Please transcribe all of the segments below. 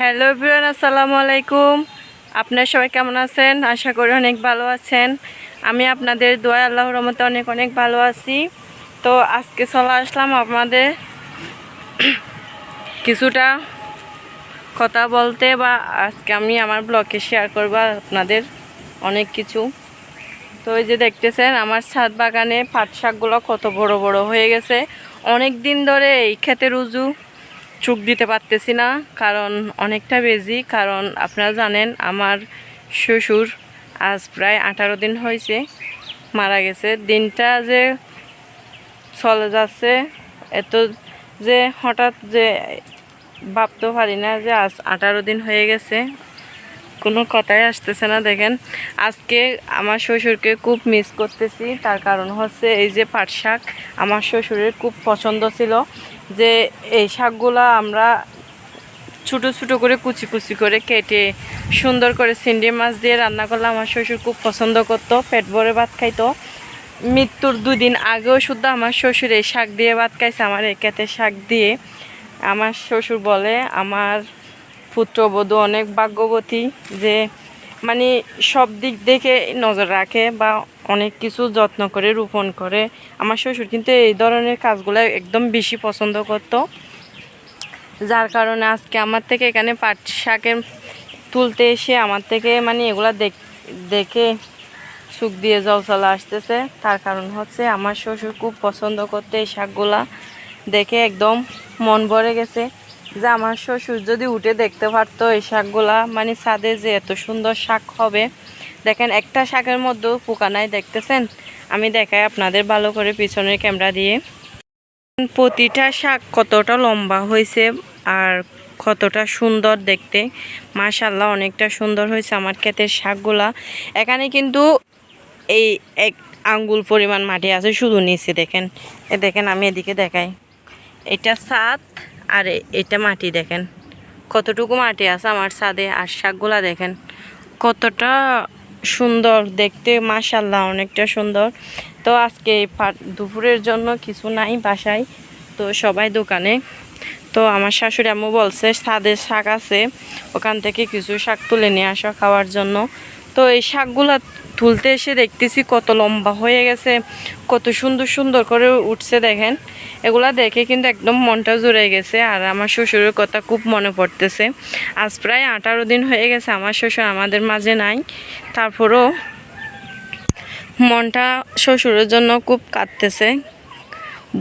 Hello everyone, আসসালামু আলাইকুম। আপনারা সবাই কেমন আছেন? আশা করি অনেক ভালো আছেন। আমি আপনাদের দোয়ায় আল্লাহর রহমতে অনেক অনেক ভালো আছি। তো আজকে চলে আসলাম আপনাদের কিছুটা কথা বলতে, বা আজকে আমি আমার ব্লগে শেয়ার করব আপনাদের অনেক কিছু। তো এই যে দেখতেছেন আমার ছাদ বাগানে পাট শাকগুলো কত বড় বড় হয়ে গেছে। অনেক দিন ধরে এই ক্ষেতের উজু চুক দিতে পারতেছি না, কারণ অনেকটা বেজি। কারণ আপনারা জানেন আমার শ্বশুর আজ প্রায় 18 দিন হয়েছে মারা গেছে। দিনটা যে চলে যাচ্ছে এত যে হঠাৎ যে ভাবতে পারি না যে আজ 18 দিন হয়ে গেছে, কোনো কথাই আসতেছে না। দেখেন আজকে আমার শ্বশুরকে খুব মিস করতেছি। তার কারণ হচ্ছে এই যে পাট শাক আমার শ্বশুরের খুব পছন্দ ছিল, যে এই শাকগুলা আমরা ছোটো ছোটো করে কুচি কুচি করে কেটে সুন্দর করে চিংড়ি মাছ দিয়ে রান্না করলে আমার শ্বশুর খুব পছন্দ করতো, পেট ভরে ভাত খাইতো। মৃত্যুর 2 দিন আগেও শুদ্ধ আমার শ্বশুর এই শাক দিয়ে ভাত খাইছে, আমার এই ক্ষেতের শাক দিয়ে। আমার শ্বশুর বলে আমার পুত্রবধূ অনেক ভাগ্যবতী, যে মানে সব দিক দেখে নজর রাখে বা অনেক কিছু যত্ন করে রোপণ করে। আমার শ্বশুর কিন্তু এই ধরনের কাজগুলো একদম বেশি পছন্দ করতো, যার কারণে আজকে আমার থেকে এখানে পাট শাকের তুলতে এসে আমার থেকে মানে এগুলা দেখে সুখ দিয়ে জল চলে আসতেছে। তার কারণ হচ্ছে আমার শ্বশুর খুব পছন্দ করতে এই শাকগুলা দেখে একদম মন ভরে গেছে, যে আমার শ্বশুর যদি উঠে দেখতে পারতো এই শাকগুলা, মানে ছাদে যে এত সুন্দর শাক হবে। দেখেন একটা শাকের মধ্যেও পোকা নাই, দেখতেছেন? আমি দেখাই আপনাদের ভালো করে পিছনের ক্যামেরা দিয়ে। প্রতিটা শাক কতটা লম্বা হয়েছে আর কতটা সুন্দর দেখতে। মাশাআল্লাহ অনেকটা সুন্দর হয়েছে আমার ক্ষেতের শাকগুলা। এখানে কিন্তু এই এক আঙ্গুল পরিমাণ মাটি আছে শুধু নিচে। দেখেন দেখেন আমি এদিকে দেখাই, এটা ছাদ আর এটা মাটি। দেখেন কতটুকু মাটি আছে আমার ছাদে, আর শাকগুলা দেখেন কতটা সুন্দর দেখতে। মাশাআল্লাহ অনেকটা সুন্দর। তো আজকে দুপুরের জন্য কিছু নাই বাসায়, তো সবাই দোকানে। তো আমার শাশুড়ি আম্মু বলছে ছাদের শাক আছে, ওখান থেকে কিছু শাক তুলে নিয়ে আসো খাওয়ার জন্য। তো এই শাকগুলা তুলতে এসে দেখতেছি কত লম্বা হয়ে গেছে, কত সুন্দর সুন্দর করে উঠছে। দেখেন এগুলা দেখে কিন্তু একদম মনটা জুড়ে গেছে, আর আমার শ্বশুরের কথা খুব মনে পড়তেছে। আজ প্রায় 18 দিন হয়ে গেছে আমার শ্বশুর আমাদের মাঝে নাই, তারপরও মনটা শ্বশুরের জন্য খুব কাঁদতেছে।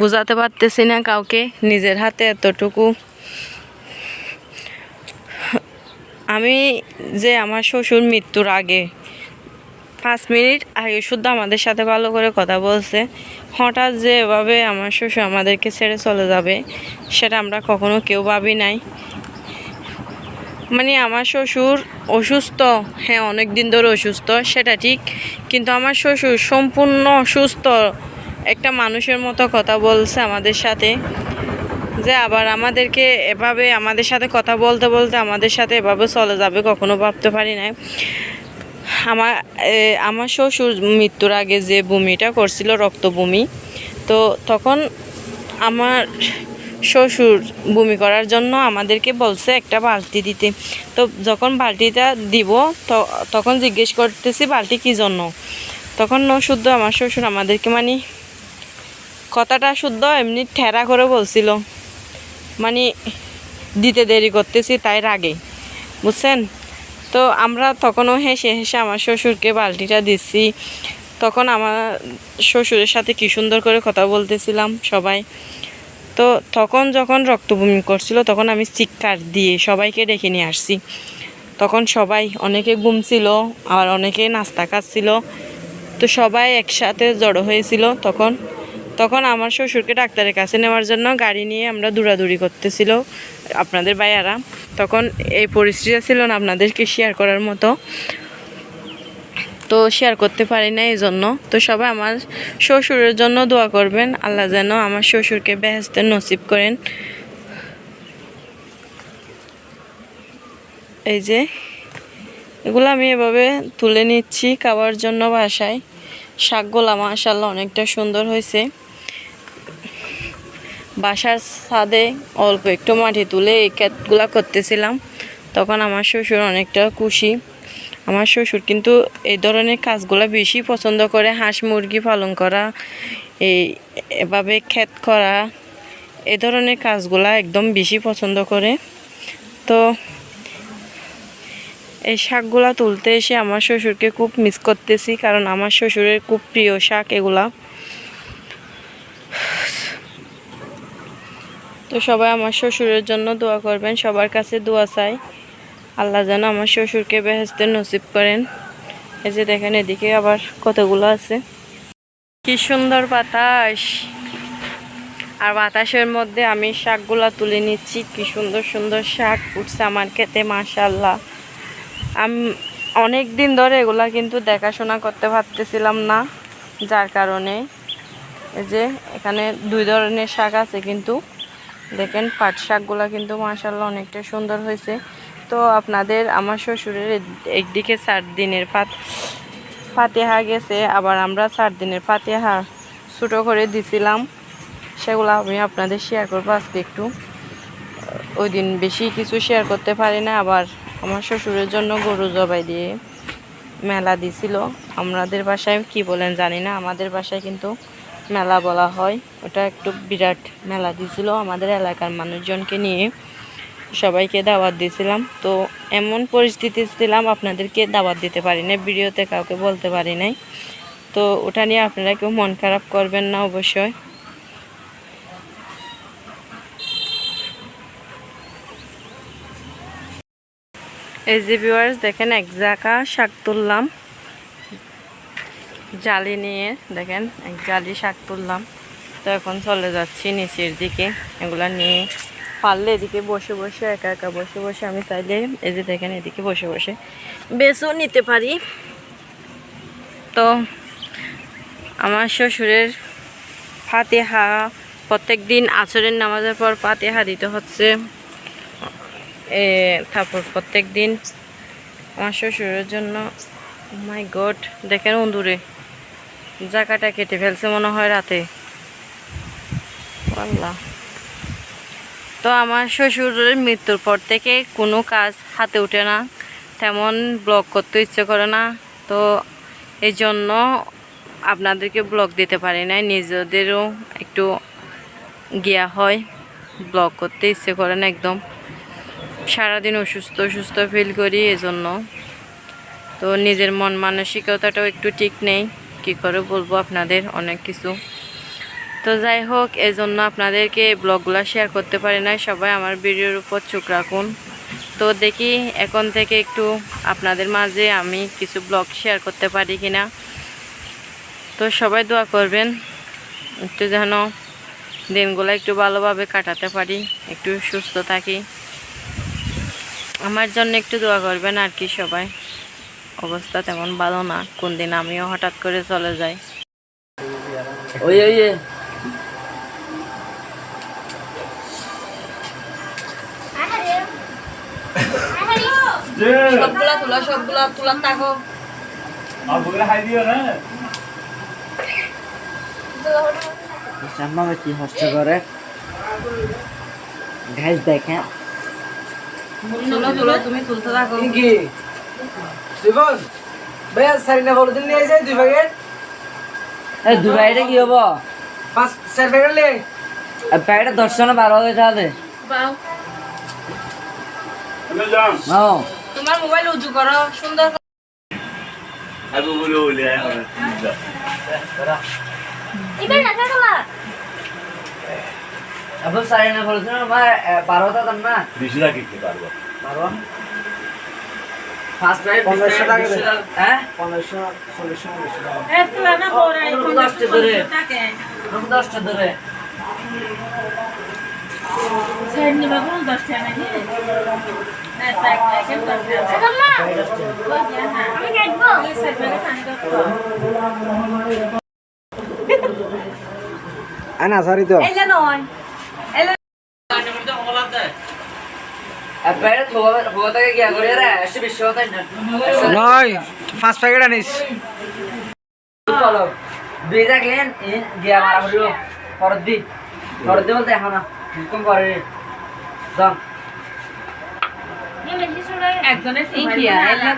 বোঝাতে পারতেছি না কাউকে, নিজের হাতে এতটুকু। আমি যে আমার শ্বশুর মৃত্যুর আগে 5 মিনিট আগে শুদ্ধ আমাদের সাথে ভালো করে কথা বলছে, হঠাৎ যে এভাবে আমার শ্বশুর আমাদেরকে ছেড়ে চলে যাবে সেটা আমরা কখনো কেউ ভাবি নাই। মানে আমার শ্বশুর অসুস্থ, হ্যাঁ অনেক দিন ধরে অসুস্থ সেটা ঠিক, কিন্তু আমার শ্বশুর সম্পূর্ণ সুস্থ একটা মানুষের মতো কথা বলছে আমাদের সাথে, যে আবার আমাদেরকে এভাবে আমাদের সাথে কথা বলতে বলতে আমাদের সাথে এভাবে চলে যাবে কখনো ভাবতে পারি নাই। আমার শ্বশুর মৃত্যুর আগে যে বমিটা করছিল, রক্ত বমি, তো তখন আমার শ্বশুর বমি করার জন্য আমাদেরকে বলছে একটা বালতি দিতে। তো যখন বালতিটা দিব তখন জিজ্ঞেস করতেছি বালতি কী জন্য, তখন শুদ্ধ আমার শ্বশুর আমাদেরকে মানে কথাটা শুদ্ধ এমনি ঠেরা করে বলছিল, মানে দিতে দেরি করতেছি তাই রাগে, বুঝছেন? তো আমরা তখনও হেসে হেসে আমার শ্বশুরকে বালতিটা দিচ্ছি। তখন আমার শ্বশুরের সাথে কী সুন্দর করে কথা বলতেছিলাম সবাই। তো তখন যখন রক্ত বমি করছিল তখন আমি চিৎকার দিয়ে সবাইকে ডেকে নিয়ে আসছি। তখন সবাই, অনেকে ঘুমছিল আর অনেকে নাস্তা খাচ্ছিল, তো সবাই একসাথে জড়ো হয়েছিল। তখন আমার শ্বশুরকে ডাক্তারের কাছে নেওয়ার জন্য গাড়ি নিয়ে আমরা দৌড়াদৌড়ি করতেছিল আপনাদের ভাইয়ারা। তখন এই পরিস্থিতি ছিল না আপনাদেরকে শেয়ার করার মতো, তো শেয়ার করতে পারি না এই জন্য। তো সবাই আমার শ্বশুরের জন্য দোয়া করবেন, আল্লাহ যেন আমার শ্বশুরকে বেহেশতের নসিব করেন। এই যে এগুলো আমি এভাবে তুলে নিচ্ছি খাওয়ার জন্য বাসায়। শাকগুলো মাশাআল্লাহ অনেকটা সুন্দর হয়েছে। বাসার ছাদে অল্প একটু মাটি তুলে এই ক্ষেতগুলা করতেছিলাম, তখন আমার শ্বশুর অনেকটা খুশি। আমার শ্বশুর কিন্তু এই ধরনের কাজগুলো বেশি পছন্দ করে, হাঁস মুরগি পালন করা, এভাবে ক্ষেত করা, এ ধরনের কাজগুলা একদম বেশি পছন্দ করে। তো এই শাকগুলা তুলতে এসে আমার শ্বশুরকে খুব মিস করতেছি, কারণ আমার শ্বশুরের খুব প্রিয় শাক এগুলা। তো সবাই আমার শ্বশুরের জন্য দোয়া করবেন, সবার কাছে দোয়া চাই আল্লাহ যেন আমার শ্বশুরকে বেহেশতের নসিব করেন। এই যে দেখেন এদিকে আবার কতগুলো আছে, কি সুন্দর বাতাস, আর বাতাসের মধ্যে আমি শাকগুলা তুলে নিচ্ছি। কি সুন্দর সুন্দর শাক উঠছে আমার খেতে, মাশাআল্লাহ। আমি অনেক দিন ধরে এগুলা কিন্তু দেখাশোনা করতে পারতেছিলাম না, যার কারণে এই যে এখানে 2 ধরনের শাক আছে, কিন্তু দেখেন পাট শাকগুলা কিন্তু মাশাআল্লাহ অনেকটা সুন্দর হয়েছে। তো আপনাদের আমার শ্বশুরের একদিকে 4 দিনের পাতিহা গেছে, আবার আমরা 4 দিনের পাতিহা ছোটো করে দিছিলাম, সেগুলো আমি আপনাদের শেয়ার করবো আজকে একটু। ওই দিন বেশি কিছু শেয়ার করতে পারি না। আবার আমার শ্বশুরের জন্য গরু জবাই দিয়ে মেলা দিছিল। আমাদের বাসায় কি বলেন জানি না, আমাদের বাসায় কিন্তু মেলা বলা হয়। ওটা একটু বিরাট মেলা দিছিল, আমাদের এলাকার মানুষজনকে নিয়ে সবাইকে দাওয়াত দিয়েছিলাম। তো এমন পরিস্থিতি ছিলাম, আপনাদেরকে দাওয়াত দিতে পারি না, ভিডিওতে কাউকে বলতে পারি নাই। তো ওটা নিয়ে আপনারা কেউ মন খারাপ করবেন না অবশ্যই। এই যে ভিউয়ার্স দেখেন, এক জায়গা শাক তুললাম জালি নিয়ে, দেখেন এক জালি শাক তুললাম। তো এখন চলে যাচ্ছি নিচের দিকে, এগুলা নিয়ে পারলে এদিকে বসে বসে একা একা বসে বসে আমি চাইলে এই যে দেখেন এদিকে বসে বসে বেশও নিতে পারি। তো আমার শ্বশুরের ফাতিহা প্রত্যেক দিন আসরের নামাজের পর ফাতিহা দিতে হচ্ছে। তারপর প্রত্যেক দিন আমার শ্বশুরের জন্য, মাই গড দেখেন অন্দুরে জায়গাটা কেটে ফেলছে মনে হয় রাতে, আল্লাহ। তো আমার শ্বশুরের মৃত্যুর পর থেকে কোনো কাজ হাতে ওঠে না, তেমন ব্লগ করতে ইচ্ছে করে না। তো এই জন্য আপনাদেরকে ব্লগ দিতে পারি না, নিজেদেরও একটু গিয়া হয়, ব্লগ করতে ইচ্ছে করে না একদম। সারাদিন অসুস্থ অসুস্থ ফিল করি এজন্য। তো নিজের মন মানসিকতাটাও একটু ঠিক নেই, কী করে বলবো আপনাদের অনেক কিছু। তো যাই হোক, এই জন্য আপনাদেরকে ব্লগগুলো শেয়ার করতে পারি না। সবাই আমার ভিডিওর উপর চোখ রাখুন। তো দেখি এখন থেকে একটু আপনাদের মাঝে আমি কিছু ব্লগ শেয়ার করতে পারি কিনা। তো সবাই দোয়া করবেন একটু যেন দিনগুলো একটু ভালোভাবে কাটাতে পারি, একটু সুস্থ থাকি, আমার জন্য একটু দোয়া করবেন আর কি। সবাই অবস্থা তেমন ভালো না, কোন দিন আমিও হঠাৎ করে চলে যাই। সবগুলা তোলা থাকো। কি হস্ত করে ঘাস দেখে তুমি তুলতে থাকো। কি জীবন ভাইয়া সারিনা বলে দিন নিয়ে যায় 2 প্যাকেট। এই 2 প্যাকেটে কি হবো? 4 প্যাকেট লে প্যাকেটে 10 না 12 হয়ে যাবে। বাও নাও তোমার মোবাইল উঁচু করো সুন্দর। আবু বলে বলে এবার না কাকা अब सारिना बोल दिनु म 12 টা দাম না বেশি রাখি কি পারবো 12 ফার্স্ট প্রাইস 1500 টাকা হ্যাঁ 1500 1600 টাকা এত না পড়াই 10 টা ধরে 10 টা ধরে সেন নিবা কোন 10 টা নাকি না তাক কেন 10 টা মা আমি কাটবো এই সাইডে পানি দাও আনা সরি তো এলে নয় এলে প্যাকেট হোগা থেকে গিয়া করে রে এসে বেশি হতাই না নয় 5 প্যাকেট আনিস চলো দুই রাখলেন গিয়া মারা হলো ফরদ দি বলতে এখন না কম করে দাম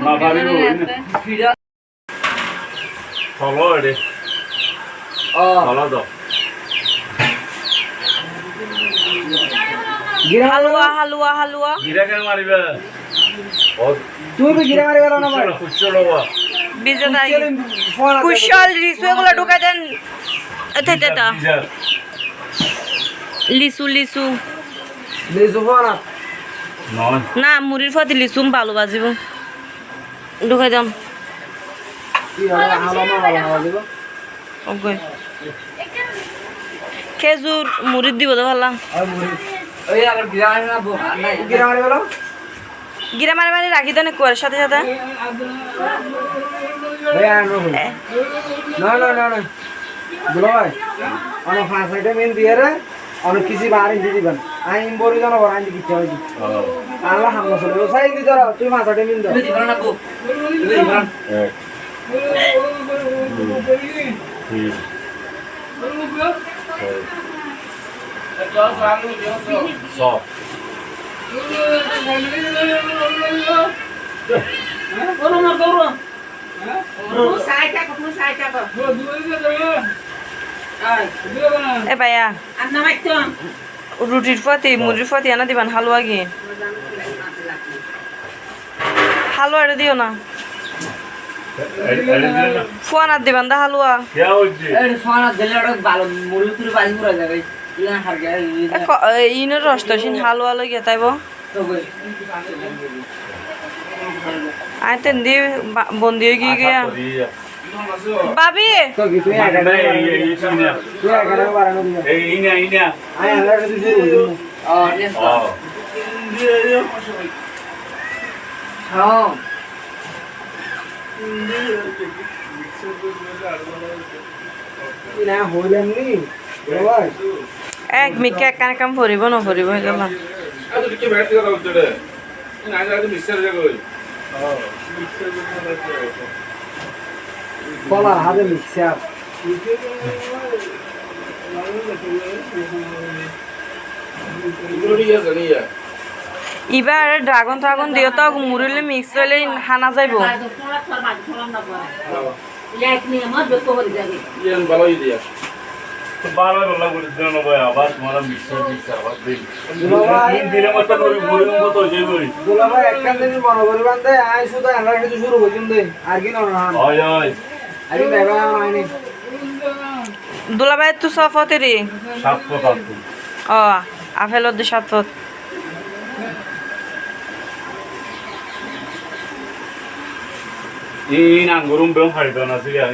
মা বাড়ি চলো রে চলো দাও হালুয়া হালুয়া হালুয়া গিরা কেন মারিবে তুই তো গিরা মারি গেল না ভাই কুচলো বা বিজে তাই কুশল লিচু এগুলো ঢুকাই দেন এটা এটা লিচু লিচু লিজু ফোন নয় না মুড়ির ফতি লিচুম ভালো বাজিব ঢুকাই দাম কি হবে হাওয়া মারা দিব ওকে খেজুর মুড়ির দিব তো ভালো আর মুড়ি ওই আবার গিরা মারি না নাই গিরা মারি গেল গিরা মারি মারি রাখি দেন কুয়ার সাথে সাথে ভাই আর না না না না দুলো ভাই অনেক ফাঁস আইটেম ইন দিয়ে রে অনেক কিছু বাহার ইন্দি দিবেন আমি বড়ি জানো বড় আইন দিতে হবে আল্লাহ হামলা চলে সাই ইন্দি ধরো তুই মাছ আইটেম ইন দাও দিবেন না কো দিবেন সব এ ভাইয়া রুটির ফতি মুড়ির ফতি আনা দিবান হালুয়া গিয়ে হালুয়া এটা দিও না ফোন আর দিবান দা হালুয়া क्या होती এই ফানা দিলে ওটা ভালো মুড়ি তুই বাজি পুরা যাবে ইলা হার গেল ইনের রস্ত সিন হালুয়া লই গিয়ে তাইব তো কই আই তেন দি বন্দি হয়ে গিয়ে গিয়া বাবি তো কি তুই আগে তুই আগে বাড়ানো দিও আয় আল্লাহ তুই শুরু হইছো হ্যাঁ না হইলাম নি ভাই এক মিকে কানে কাম ফরিব না ফরিব হয়ে গেল কলার হাতে মিক্সার ইবার ড্রাগন ড্রাগন দিও তো মুড়িলে মিক্স হইলে হানা যাইব तो बारह वाला बोल देना ना भाई आवाज तुम्हारा मिक्सर आवाज दे दिन मत করে বড় মত হয়ে যাবে দুলা ভাই একটা দিন বড় করে বান্ধে আই শুধু আমরা কিছু শুরু হইছেন দে আর কি না না হয় হয় আরে বাবা আইনি দুলাভাই তো সফতে রে সাত কথা ও আফেলত দু সাতত এই না গরম বেম হাড়ি দাও না সিয়া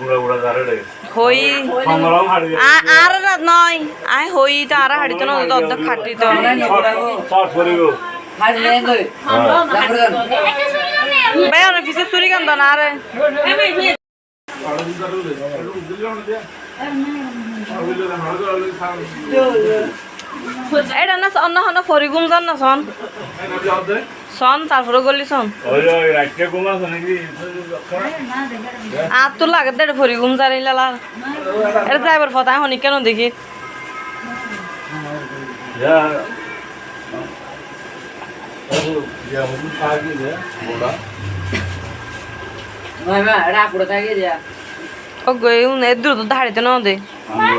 গুড়া গুড়া জারে রে হই কমরম হাড়ি আর রাত নয় আই হই তা আর হাড়ি তো না দদ্দ খাটি তো শর্ট করিব হাড়ি নেন দই ভাই অনেক কিছু চুরি কান্দ না আরে এটা না অন্য হন ফরিগুম জান না সন সন তারপরে গলি সন ওই ওই রাইতে ঘুমা নাকি আর তো লাগে দে ফরিগুম জারি লালা এটা যাইবার ফতা হনি কেন দেখি ইয়া ও ইয়া হুন পাগি রে বড়া ভাই মা এটা পুরো থাকে যা ও গই উন এদুর তো ধাড়িতে না দে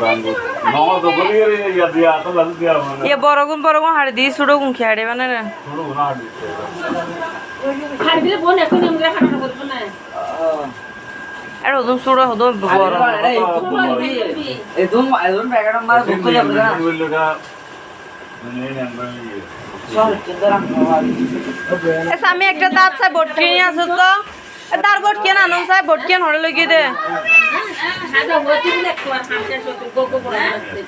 আঙ্গুর নো তো বলি রে ইয়া দিয়া তো লাগু দিয়া মানে ইয়ে বড়গুন হাড়ি দি সুড়ো গুন খেয়াড়ে মানে রে শুনো না খাই দিলে বোন এখন আমরা খানা করব না আর ওদন সুড়ো হদো বড় একদম প্যাকেট মার বুক করে আমরা বললোটা মানে নাম্বার সব চিন্তা এসা আমি একটা দাঁত চাই বটকি নিয়ে আসো তো তার বটকি না আনন্দ চাই বটকি হরে লগি দে সাদা হতি বলে একটু আর খামতে সত গোগো পড়া আসছে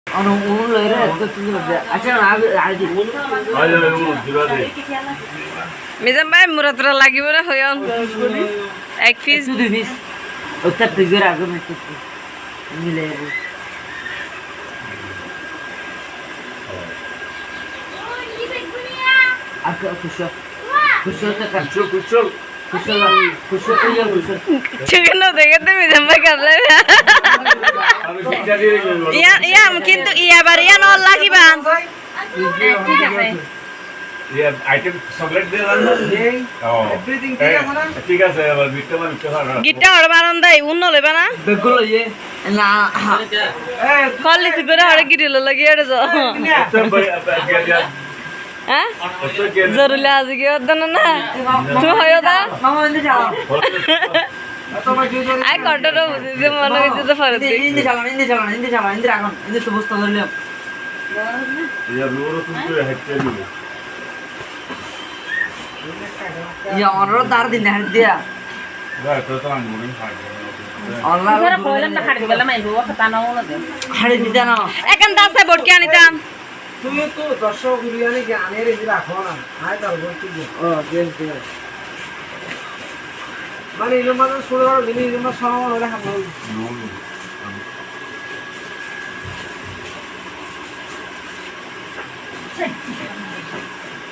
আনো উন লইরে এত চিন্তা করবে আচ্ছা না আই দি আয় আয় ও দিবা দে মিজাম ভাই মুরাতরা লাগিব রে হয়ন এক পিস তুই দিস ওটা ফ্রিজের আগে মেতে মিলে আচ্ছা খুশো তো কাটছো কুচল খুশো তো ইয়া খুশো চিকেন দেখতে মিজাম ভাই কাটলে আমি পিজ্জা দিয়ে গেল ইয়া কিন্তু ইয়া বার ইয়া ন লাগিবান ঠিক আছে আইটেম চকলেট দিয়ে রান্না ঠিক আছে এবার বিটটা মানে গিটটা হড় বারণ দেয় উন্ন লেবে না বেগুলো ইয়ে না কলিসি করে হড়ে গিরিল লাগিয়ে এটা যাও হ্যাঁ জরুরি আজ গিয়ে দেন না তুমি হয় দা মামা ইন্দে চালা আই কন্ট্রোল বুঝিতে মনে হইতে তো ফরত ইন্দে চালা ইন্দে রাখুন ইন্দে তো বস্তা ধরলাম রোড়ো কিন্তু হেঁটে দিবে ইয়া অনর দার দিন হাত দিয়া তো তো আমি মনে হয় আল্লাহ ধরে কইলাম না হাড়ি গেলাম আইবো কথা নাও না দে হাড়ি দিতা না এখন দাসে বটকে আনিতাম তুমি তো দর্শক বিরিয়ানি কি আনে রেখে রাখো না আয় তার বলছি ও দেন দেন মানে ইলো মানে শুরু করো দিন ইলো মানে সমান হলে খাবো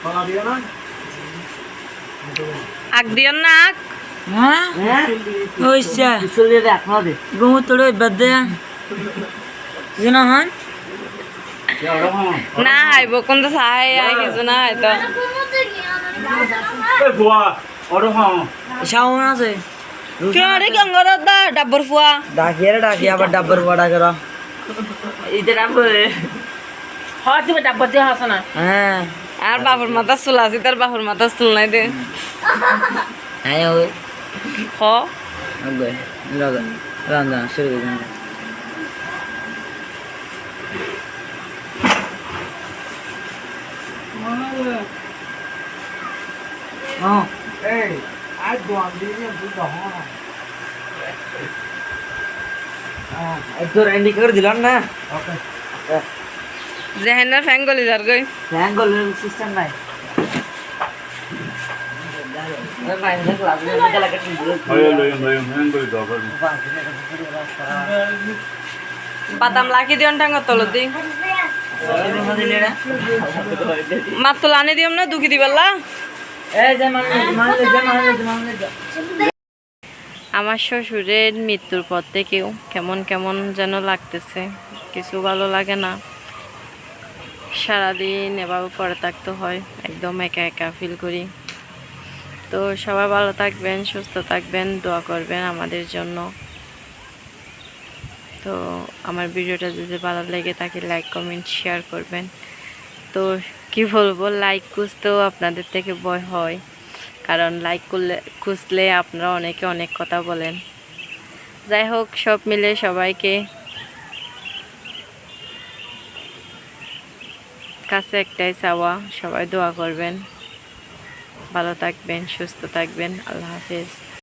খাওয়া দিও না আগ দিও না আগ হ্যাঁ ওইসা চল দে রাখ না দে গো তোড়ে বদে জিনা হান না আইব কোন তো সাহাই আই কিছু না হয়তো এই বুয়া ওরে হ্যাঁ শাওন আছে কেরে গঙ্গর দা ডাব্বর ফুয়া ডাকিয়ে আবার ডাব্বার বড়া করো ইদের আম হট দিবে ডাব্বা দিয়ে হাসনা হ্যাঁ আর বাবুর মাথা চুল আছে তার বাবুর মাথা চুল নাই দে হ্যাঁ ওই খ আগে লাগা রান্না শুরু করুন হ্যাঁ এই আজ দোয়ান দিয়ে তুই দেখো না একটু এন্ডি করে দিলাম না ওকে জেহেনার ফ্যাং গলি যার গই ট্রায়াঙ্গল সিস্টেম নাই বাদাম লাকি দিও টাঙ্গ তল দি মাত তো লানি দিও না দুঃখী দিবেলা আমার শ্বশুরের মৃত্যুর পর থেকেও কেমন কেমন যেন লাগতেছে কিছু ভালো লাগে না সারাদিন এভাবে পড়ে থাকতে হয় একদম একা একা ফিল করি তো সবাই ভালো থাকবেন সুস্থ থাকবেন দোয়া করবেন আমাদের জন্য তো আমার ভিডিওটা যদি ভালো লেগে থাকে লাইক কমেন্ট শেয়ার করবেন তো কি বলবো লাইক খুঁজতেও আপনাদের থেকে ভয় হয় কারণ লাইক করলে খুঁজলে আপনারা অনেকে অনেক কথা বলেন যাই হোক সব মিলে সবাইকে কাছে একটাই চাওয়া সবাই দোয়া করবেন ভালো থাকবেন সুস্থ থাকবেন আল্লাহ হাফেজ